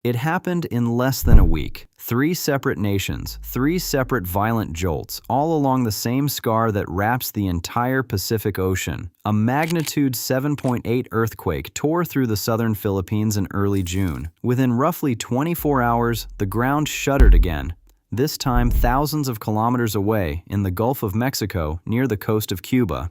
It happened in less than a week. 3 separate nations, 3 separate violent jolts, all along the same scar that wraps the entire Pacific Ocean. A magnitude 7.8 earthquake tore through the southern Philippines in early June. Within roughly 24 hours, the ground shuddered again. This time thousands of kilometers away in the Gulf of Mexico near the coast of Cuba.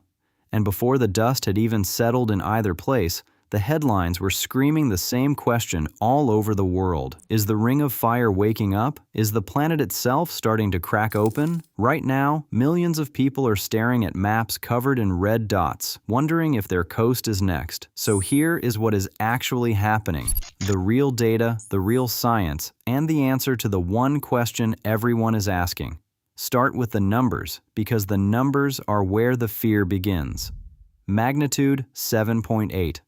And before the dust had even settled in either place, the headlines were screaming the same question all over the world. Is the Ring of Fire waking up? Is the planet itself starting to crack open? Right now, millions of people are staring at maps covered in red dots, wondering if their coast is next. So here is what is actually happening. The real data, the real science, and the answer to the one question everyone is asking. Start with the numbers, because the numbers are where the fear begins. Magnitude 7.8.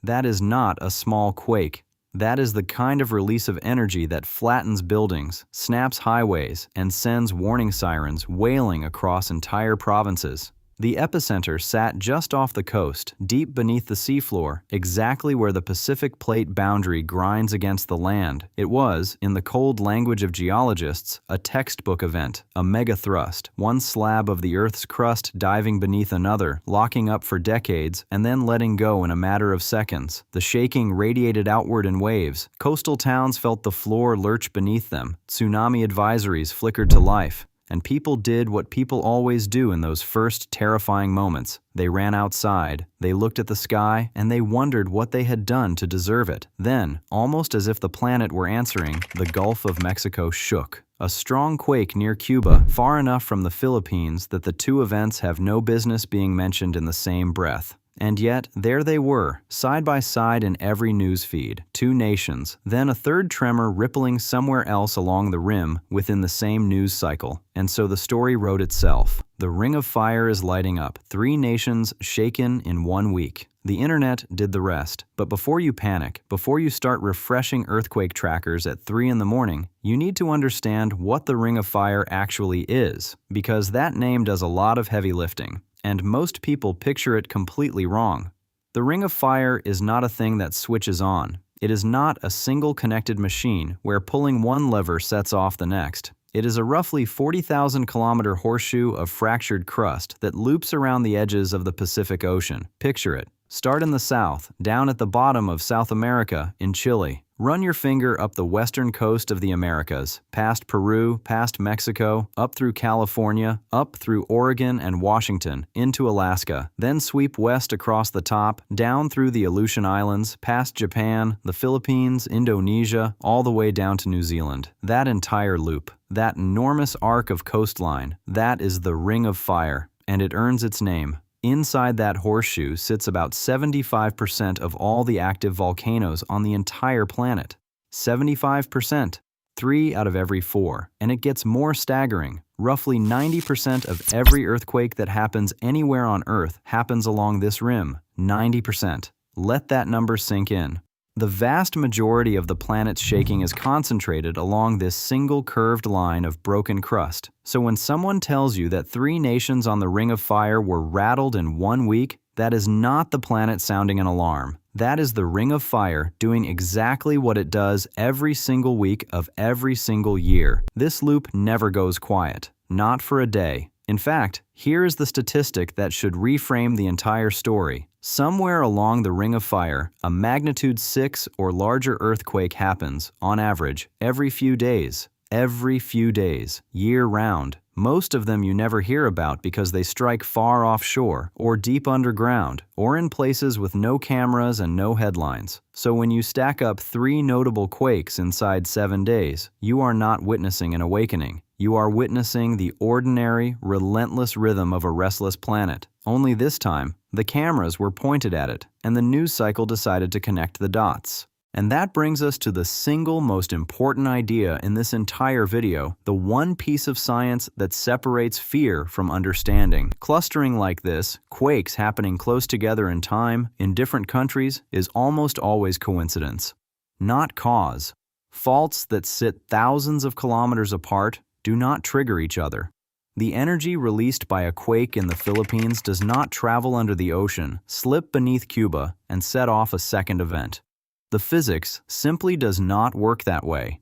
That is not a small quake. That is the kind of release of energy that flattens buildings, snaps highways, and sends warning sirens wailing across entire provinces. The epicenter sat just off the coast, deep beneath the seafloor, exactly where the Pacific Plate boundary grinds against the land. It was, in the cold language of geologists, a textbook event, a megathrust, one slab of the Earth's crust diving beneath another, locking up for decades, and then letting go in a matter of seconds. The shaking radiated outward in waves. Coastal towns felt the floor lurch beneath them. Tsunami advisories flickered to life. And people did what people always do in those first terrifying moments. They ran outside, they looked at the sky, and they wondered what they had done to deserve it. Then, almost as if the planet were answering, the Gulf of Mexico shook. A strong quake near Cuba, far enough from the Philippines that the two events have no business being mentioned in the same breath. And yet, there they were, side by side in every news feed. 2 nations, then a third tremor rippling somewhere else along the rim within the same news cycle. And so the story wrote itself. The Ring of Fire is lighting up. 3 nations shaken in 1 week. The internet did the rest. But before you panic, before you start refreshing earthquake trackers at 3 in the morning, you need to understand what the Ring of Fire actually is, because that name does a lot of heavy lifting. And most people picture it completely wrong. The Ring of Fire is not a thing that switches on. It is not a single connected machine where pulling one lever sets off the next. It is a roughly 40,000 kilometer horseshoe of fractured crust that loops around the edges of the Pacific Ocean. Picture it. Start in the south, down at the bottom of South America in Chile. Run your finger up the western coast of the Americas, past Peru, past Mexico, up through California, up through Oregon and Washington, into Alaska. Then sweep west across the top, down through the Aleutian Islands, past Japan, the Philippines, Indonesia, all the way down to New Zealand. That entire loop, that enormous arc of coastline, that is the Ring of Fire, and it earns its name. Inside that horseshoe sits about 75% of all the active volcanoes on the entire planet. 75%. 3 out of every 4. And it gets more staggering. Roughly 90% of every earthquake that happens anywhere on Earth happens along this rim. 90%. Let that number sink in. The vast majority of the planet's shaking is concentrated along this single curved line of broken crust. So when someone tells you that 3 nations on the Ring of Fire were rattled in 1 week, that is not the planet sounding an alarm. That is the Ring of Fire doing exactly what it does every single week of every single year. This loop never goes quiet. Not for a day. In fact, here is the statistic that should reframe the entire story. Somewhere along the Ring of Fire, a magnitude 6 or larger earthquake happens, on average, every few days. Every few days, year-round. Most of them you never hear about because they strike far offshore, or deep underground, or in places with no cameras and no headlines. So when you stack up 3 notable quakes inside 7 days, you are not witnessing an awakening. You are witnessing the ordinary, relentless rhythm of a restless planet. Only this time, the cameras were pointed at it, and the news cycle decided to connect the dots. And that brings us to the single most important idea in this entire video, the one piece of science that separates fear from understanding. Clustering like this, quakes happening close together in time, in different countries, is almost always coincidence, not cause. Faults that sit thousands of kilometers apart do not trigger each other. The energy released by a quake in the Philippines does not travel under the ocean, slip beneath Cuba, and set off a second event. The physics simply does not work that way.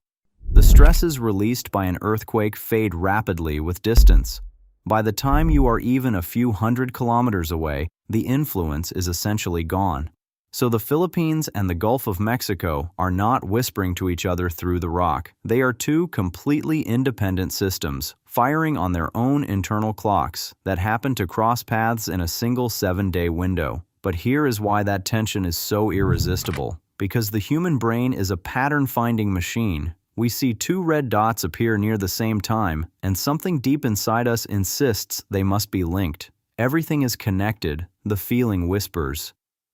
The stresses released by an earthquake fade rapidly with distance. By the time you are even a few hundred kilometers away, the influence is essentially gone. So the Philippines and the Gulf of Mexico are not whispering to each other through the rock. They are two completely independent systems, firing on their own internal clocks that happen to cross paths in a single 7-day window. But here is why that tension is so irresistible. Because the human brain is a pattern-finding machine. We see two red dots appear near the same time, and something deep inside us insists they must be linked. Everything is connected, the feeling whispers.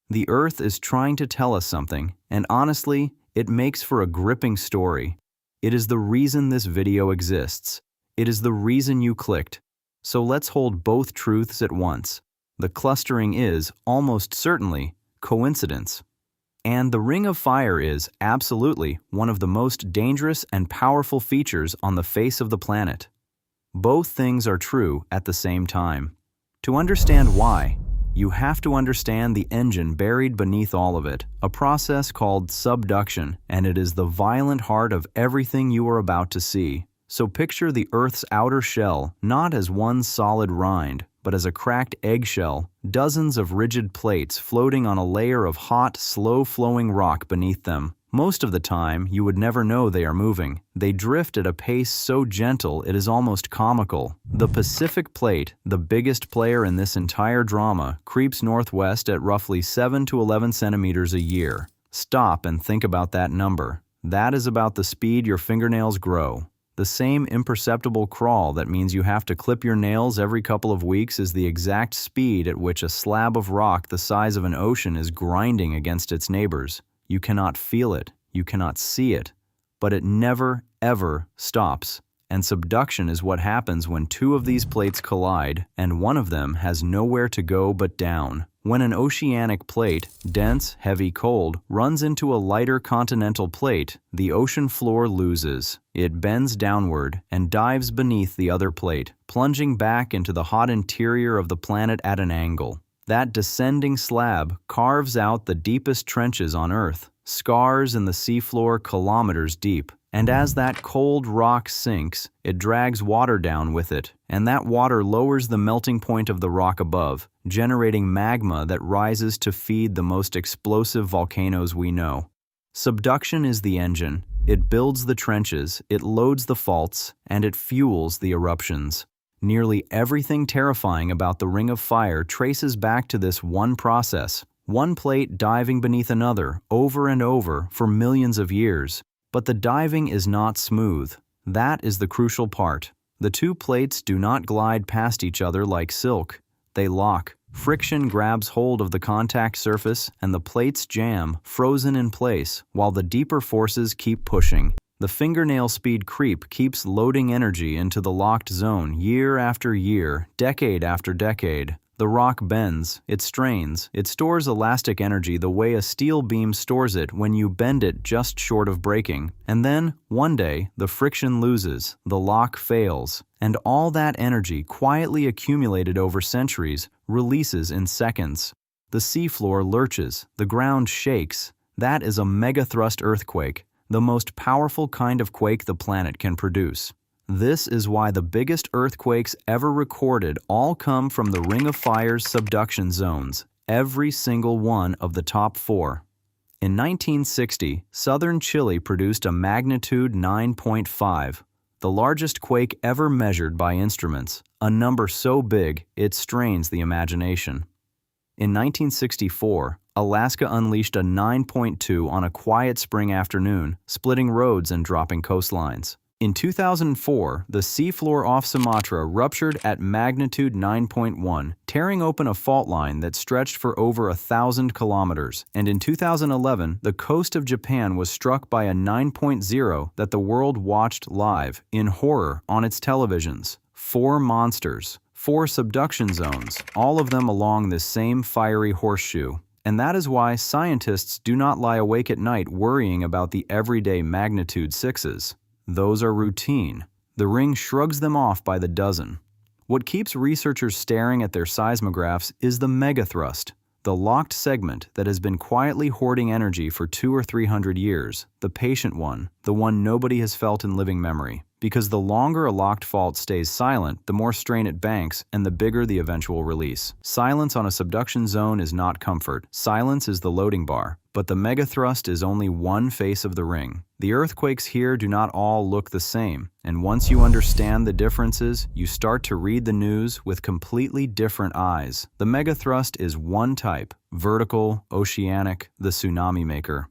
The Earth is trying to tell us something, and honestly, it makes for a gripping story. It is the reason this video exists. It is the reason you clicked. So let's hold both truths at once. The clustering is, almost certainly, coincidence. And the Ring of Fire is, absolutely, one of the most dangerous and powerful features on the face of the planet. Both things are true at the same time. To understand why, you have to understand the engine buried beneath all of it, a process called subduction, and it is the violent heart of everything you are about to see. So picture the Earth's outer shell not as one solid rind, but as a cracked eggshell, dozens of rigid plates floating on a layer of hot, slow-flowing rock beneath them. Most of the time, you would never know they are moving. They drift at a pace so gentle it is almost comical. The Pacific Plate, the biggest player in this entire drama, creeps northwest at roughly 7 to 11 centimeters a year. Stop and think about that number. That is about the speed your fingernails grow. The same imperceptible crawl that means you have to clip your nails every couple of weeks is the exact speed at which a slab of rock the size of an ocean is grinding against its neighbors. You cannot feel it, you cannot see it, but it never, ever stops. And subduction is what happens when two of these plates collide, and one of them has nowhere to go but down. When an oceanic plate, dense, heavy, cold, runs into a lighter continental plate, the ocean floor loses. It bends downward and dives beneath the other plate, plunging back into the hot interior of the planet at an angle. That descending slab carves out the deepest trenches on Earth, scars in the seafloor kilometers deep. And as that cold rock sinks, it drags water down with it, and that water lowers the melting point of the rock above, generating magma that rises to feed the most explosive volcanoes we know. Subduction is the engine. It builds the trenches, it loads the faults, and it fuels the eruptions. Nearly everything terrifying about the Ring of Fire traces back to this one process, one plate diving beneath another, over and over, for millions of years. But the diving is not smooth. That is the crucial part. The two plates do not glide past each other like silk. They lock. Friction grabs hold of the contact surface, and the plates jam, frozen in place, while the deeper forces keep pushing. The fingernail speed creep keeps loading energy into the locked zone year after year, decade after decade. The rock bends, it strains, it stores elastic energy the way a steel beam stores it when you bend it just short of breaking. And then, one day, the friction loses, the lock fails, and all that energy quietly accumulated over centuries releases in seconds. The seafloor lurches, the ground shakes. That is a megathrust earthquake, the most powerful kind of quake the planet can produce. This is why the biggest earthquakes ever recorded all come from the Ring of Fire's subduction zones, every single one of the top 4. In 1960, southern Chile produced a magnitude 9.5, the largest quake ever measured by instruments, a number so big it strains the imagination. In 1964, Alaska unleashed a 9.2 on a quiet spring afternoon, splitting roads and dropping coastlines. In 2004, the seafloor off Sumatra ruptured at magnitude 9.1, tearing open a fault line that stretched for over 1,000 kilometers. And in 2011, the coast of Japan was struck by a 9.0 that the world watched live, in horror, on its televisions. 4 monsters, 4 subduction zones, all of them along this same fiery horseshoe. And that is why scientists do not lie awake at night worrying about the everyday magnitude 6s. Those are routine. The ring shrugs them off by the dozen. What keeps researchers staring at their seismographs is the megathrust, the locked segment that has been quietly hoarding energy for 200 or 300 years, the patient one, the one nobody has felt in living memory. Because the longer a locked fault stays silent, the more strain it banks and the bigger the eventual release. Silence on a subduction zone is not comfort. Silence is the loading bar. But the megathrust is only one face of the ring. The earthquakes here do not all look the same, and once you understand the differences, you start to read the news with completely different eyes. The megathrust is one type, vertical, oceanic, the tsunami maker.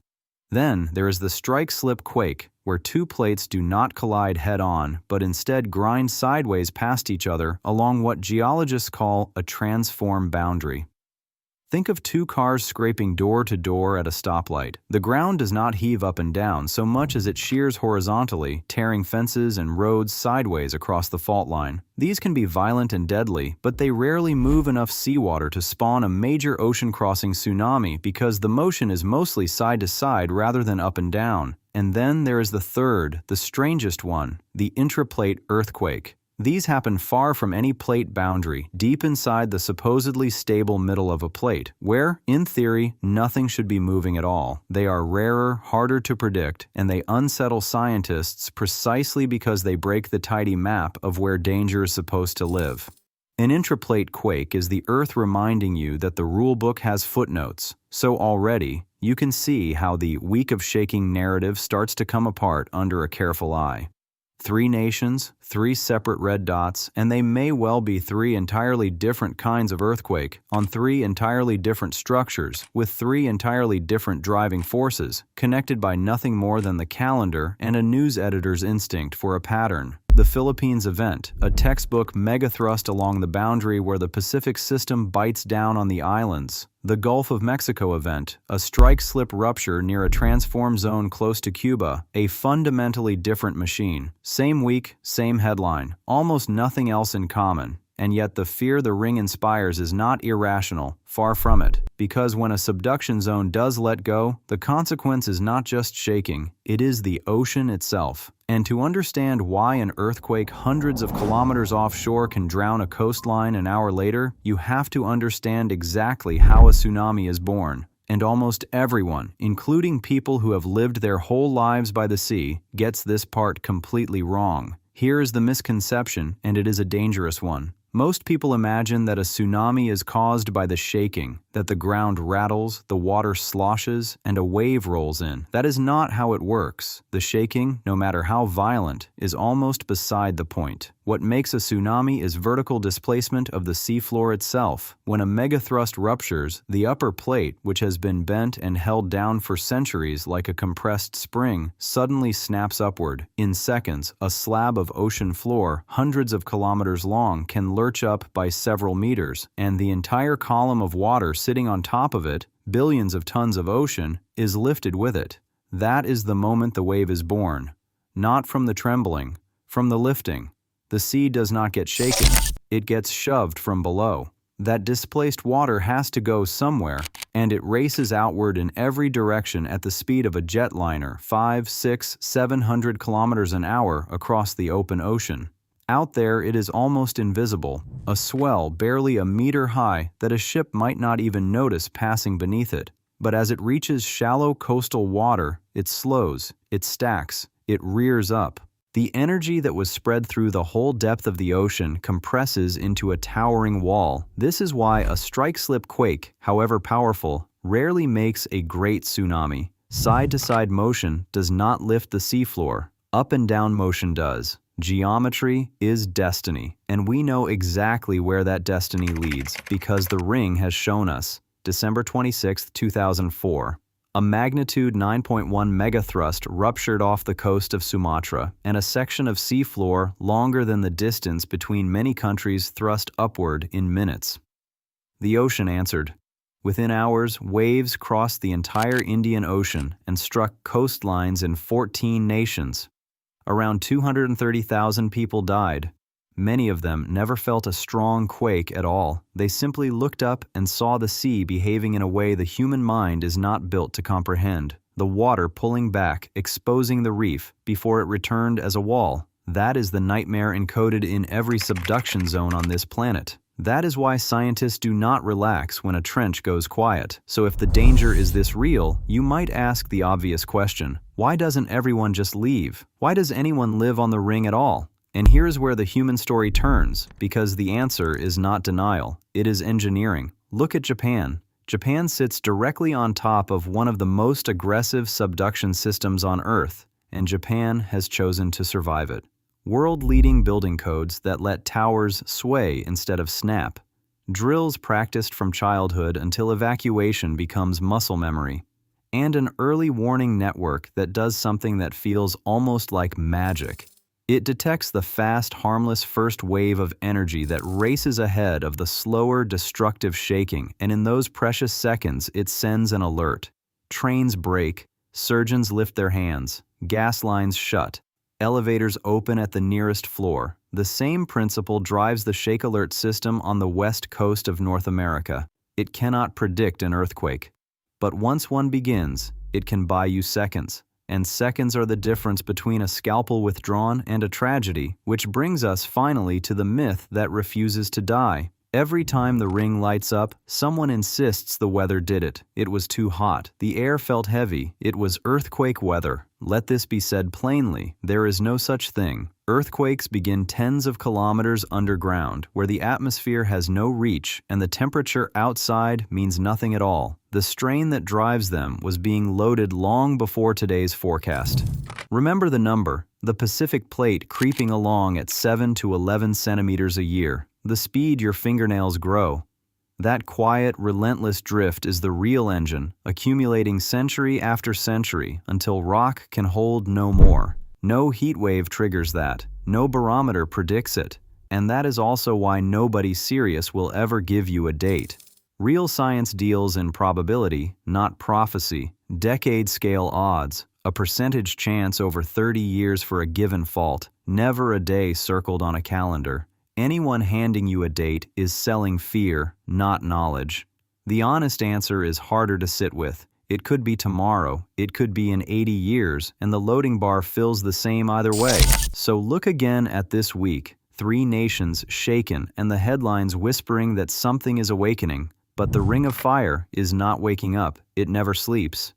Then there is the strike-slip quake, where two plates do not collide head-on, but instead grind sideways past each other along what geologists call a transform boundary. Think of two cars scraping door to door at a stoplight. The ground does not heave up and down so much as it shears horizontally, tearing fences and roads sideways across the fault line. These can be violent and deadly, but they rarely move enough seawater to spawn a major ocean-crossing tsunami because the motion is mostly side to side rather than up and down. And then there is the third, the strangest one, the intraplate earthquake. These happen far from any plate boundary, deep inside the supposedly stable middle of a plate, where, in theory, nothing should be moving at all. They are rarer, harder to predict, and they unsettle scientists precisely because they break the tidy map of where danger is supposed to live. An intraplate quake is the Earth reminding you that the rulebook has footnotes, so already, you can see how the week of shaking narrative starts to come apart under a careful eye. 3 nations, 3 separate red dots, and they may well be 3 entirely different kinds of earthquake on 3 entirely different structures with 3 entirely different driving forces, connected by nothing more than the calendar and a news editor's instinct for a pattern. The Philippines event, a textbook megathrust along the boundary where the Pacific system bites down on the islands. The Gulf of Mexico event, a strike-slip rupture near a transform zone close to Cuba, a fundamentally different machine. Same week, same headline, almost nothing else in common. And yet the fear the ring inspires is not irrational, far from it. Because when a subduction zone does let go, the consequence is not just shaking, it is the ocean itself. And to understand why an earthquake hundreds of kilometers offshore can drown a coastline an hour later, you have to understand exactly how a tsunami is born. And almost everyone, including people who have lived their whole lives by the sea, gets this part completely wrong. Here is the misconception, and it is a dangerous one. Most people imagine that a tsunami is caused by the shaking, that the ground rattles, the water sloshes, and a wave rolls in. That is not how it works. The shaking, no matter how violent, is almost beside the point. What makes a tsunami is vertical displacement of the seafloor itself. When a megathrust ruptures, the upper plate, which has been bent and held down for centuries like a compressed spring, suddenly snaps upward. In seconds, a slab of ocean floor, hundreds of kilometers long, can lurch up by several meters, and the entire column of water sitting on top of it, billions of tons of ocean, is lifted with it. That is the moment the wave is born. Not from the trembling, from the lifting. The sea does not get shaken, it gets shoved from below. That displaced water has to go somewhere, and it races outward in every direction at the speed of a jetliner, 500, 600, 700 kilometers an hour across the open ocean. Out there it is almost invisible, a swell barely a meter high that a ship might not even notice passing beneath it. But as it reaches shallow coastal water, it slows, it stacks, it rears up. The energy that was spread through the whole depth of the ocean compresses into a towering wall. This is why a strike-slip quake, however powerful, rarely makes a great tsunami. Side-to-side motion does not lift the seafloor. Up and down motion does. Geometry is destiny, and we know exactly where that destiny leads because the ring has shown us. December 26, 2004. A magnitude 9.1 megathrust ruptured off the coast of Sumatra, and a section of seafloor longer than the distance between many countries thrust upward in minutes. The ocean answered. Within hours, waves crossed the entire Indian Ocean and struck coastlines in 14 nations. Around 230,000 people died. Many of them never felt a strong quake at all. They simply looked up and saw the sea behaving in a way the human mind is not built to comprehend. The water pulling back, exposing the reef, before it returned as a wall. That is the nightmare encoded in every subduction zone on this planet. That is why scientists do not relax when a trench goes quiet. So if the danger is this real, you might ask the obvious question: why doesn't everyone just leave? Why does anyone live on the ring at all? And here's where the human story turns, because the answer is not denial, it is engineering. Look at Japan. Japan sits directly on top of one of the most aggressive subduction systems on Earth, and Japan has chosen to survive it. World-leading building codes that let towers sway instead of snap. Drills practiced from childhood until evacuation becomes muscle memory. And an early warning network that does something that feels almost like magic. It detects the fast, harmless first wave of energy that races ahead of the slower, destructive shaking, and in those precious seconds, it sends an alert. Trains brake, surgeons lift their hands, gas lines shut. Elevators open at the nearest floor. The same principle drives the shake alert system on the west coast of North America. It cannot predict an earthquake. But once one begins, it can buy you seconds. And seconds are the difference between a scalpel withdrawn and a tragedy, which brings us finally to the myth that refuses to die. Every time the ring lights up, someone insists the weather did it. It was too hot. The air felt heavy. It was earthquake weather. Let this be said plainly, there is no such thing. Earthquakes begin tens of kilometers underground, where the atmosphere has no reach and the temperature outside means nothing at all. The strain that drives them was being loaded long before today's forecast. Remember the number, the Pacific Plate creeping along at 7 to 11 centimeters a year. The speed your fingernails grow. That quiet, relentless drift is the real engine, accumulating century after century until rock can hold no more. No heat wave triggers that. No barometer predicts it. And that is also why nobody serious will ever give you a date. Real science deals in probability, not prophecy, decade-scale odds, a percentage chance over 30 years for a given fault, never a day circled on a calendar. Anyone handing you a date is selling fear, not knowledge. The honest answer is harder to sit with. It could be tomorrow, it could be in 80 years, and the loading bar fills the same either way. So look again at this week. 3 nations shaken and the headlines whispering that something is awakening. But the ring of fire is not waking up. It never sleeps.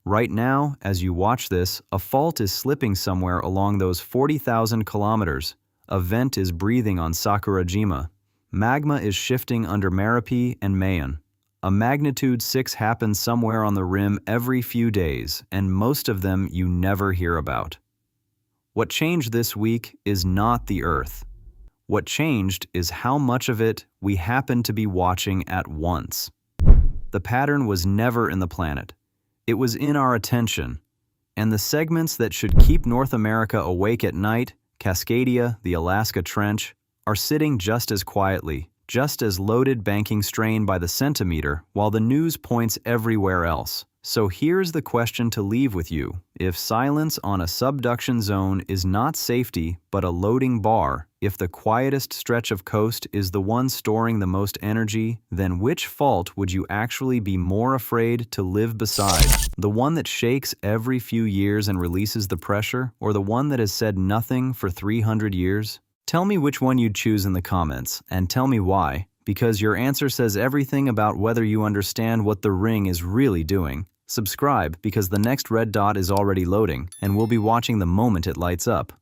Right now, as you watch this, a fault is slipping somewhere along those 40,000 kilometers. A vent is breathing on Sakurajima. Magma is shifting under Marapi and Mayon. A magnitude 6 happens somewhere on the rim every few days, and most of them you never hear about. What changed this week is not the Earth. What changed is how much of it we happen to be watching at once. The pattern was never in the planet. It was in our attention. And the segments that should keep North America awake at night, Cascadia, the Alaska Trench, are sitting just as quietly, just as loaded banking strain by the centimeter, while the news points everywhere else. So here's the question to leave with you. If silence on a subduction zone is not safety, but a loading bar, if the quietest stretch of coast is the one storing the most energy, then which fault would you actually be more afraid to live beside? The one that shakes every few years and releases the pressure, or the one that has said nothing for 300 years? Tell me which one you'd choose in the comments, and tell me why, because your answer says everything about whether you understand what the ring is really doing. Subscribe, because the next red dot is already loading, and we'll be watching the moment it lights up.